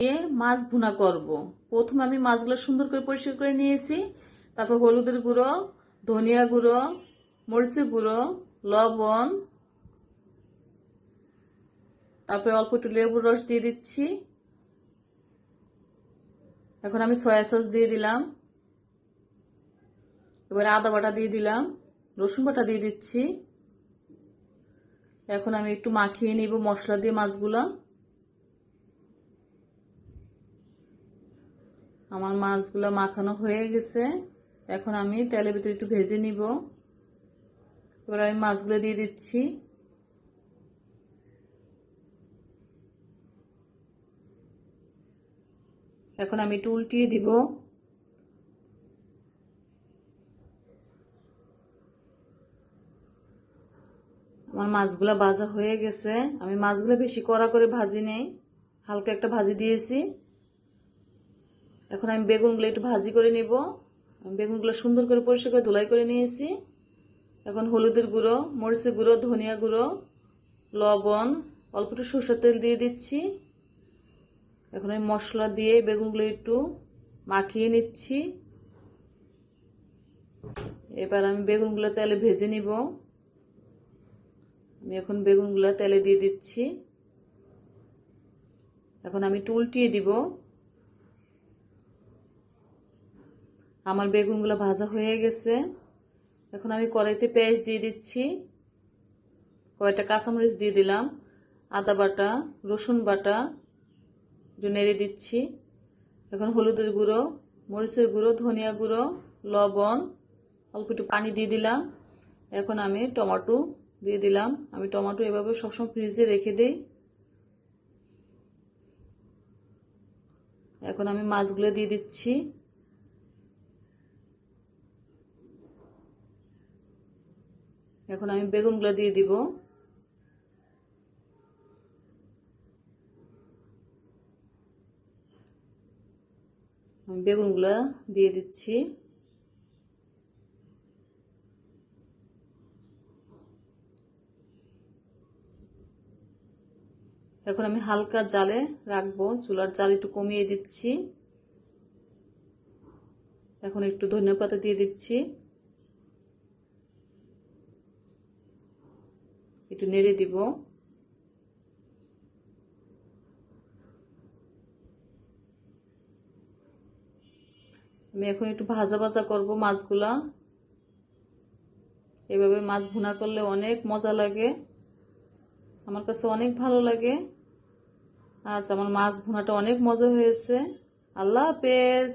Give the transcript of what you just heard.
দিয়ে মাছ ভুনা করব। প্রথমে আমি মাছগুলো সুন্দর করে পরিষ্কার করে নিয়েছি। তারপর হলুদের গুঁড়ো, ধনিয়া গুঁড়ো, মরিচের গুঁড়ো, লবণ, তারপরে অল্প একটু লেবুর রস দিয়ে দিচ্ছি। এখন আমি সয়া সস দিয়ে দিলাম। এবারে আদা বাটা দিয়ে দিলাম, রসুন বাটা দিয়ে দিচ্ছি। এখন আমি একটু মাখিয়ে নিব মশলা দিয়ে মাছগুলা। আমার মাছগুলা মাখানো হয়ে গেছে। এখন আমি তেলের ভিতরে একটু ভেজে নিব। এবার আমি মাছগুলো দিয়ে দিচ্ছি। এখন আমি একটু উল্টিয়ে দিব। আমার মাছগুলা ভাজা হয়ে গেছে। আমি মাছগুলো বেশি কড়া করে ভাজি নেই, হালকা একটা ভাজি দিয়েছি। এখন আমি বেগুনগুলো একটু ভাজি করে নিব। বেগুনগুলো সুন্দর করে পরিষ্কার করে ধুলাই করে নিয়েছি। এখন হলুদের গুঁড়ো, মরিচের গুঁড়ো, ধনিয়া গুঁড়ো, লবণ, অল্প একটু সরষের তেল দিয়ে দিচ্ছি। এখন আমি মশলা দিয়ে বেগুনগুলো একটু মাখিয়ে নিচ্ছি। এবার আমি বেগুনগুলো তেলে ভেজে নিব। আমি এখন বেগুনগুলো তেলে দিয়ে দিচ্ছি। এখন আমি একটু উল্টিয়ে দিব। আমার বেগুনগুলো ভাজা হয়ে গেছে। এখন আমি কড়াইতে পেঁয়াজ দিয়ে দিচ্ছি, কয়েকটা কাঁচামরিচ দিয়ে দিলাম, আদা বাটা, রসুন বাটা একটু নেড়ে দিচ্ছি। এখন হলুদের গুঁড়ো, মরিচের গুঁড়ো, ধনিয়া গুঁড়ো, লবণ, অল্প একটু পানি দিয়ে দিলাম। এখন আমি টমেটো দিয়ে দিলাম। আমি টমেটো এভাবে সবসময় ফ্রিজে রেখে দিই। এখন আমি মাছগুলো দিয়ে দিচ্ছি। এখন আমি বেগুনগুলো দিয়ে দিব। আমি বেগুনগুলো দিয়ে দিচ্ছি। এখন আমি হালকা জালে রাখবো, চুলার জাল একটু কমিয়ে দিচ্ছি। এখন একটু ধনিয়া পাতা দিয়ে দিচ্ছি, একটু নেড়ে দিব। আমি এখন একটু ভাজা ভাজা করব মাছগুলা। এভাবে মাছ ভুনা করলে অনেক মজা লাগে, আমার কাছে অনেক ভালো লাগে। আজ আমার মাছ ভুনাটা অনেক মজা হয়েছে। আল্লাহ হাফেজ।